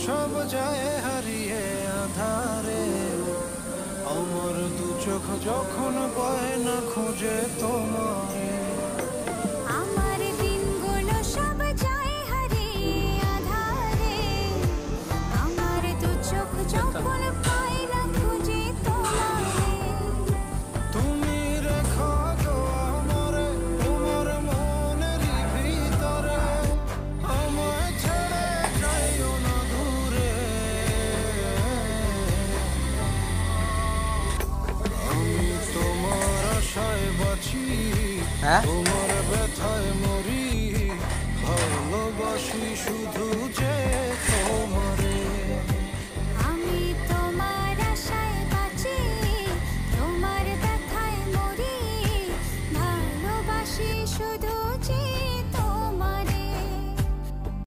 সব যায় হারিয়ে আধারে, আমার দু চোখ যখন পায় না খুঁজে তোমারে। আমার দিনগুলো সব যায় হারিয়ে আধারে, আমার দু চোখ যখন পায় না খুঁজে তোমারে। তুমি রেখো গো আমারে তোমার মনেরই ভিতরে, আমায় ছেড়ে যাইও না দূরে। আমি তোমার আশায় বাঁচি, তোমার ব্যথায় মরি, ভালোবাসি শুধু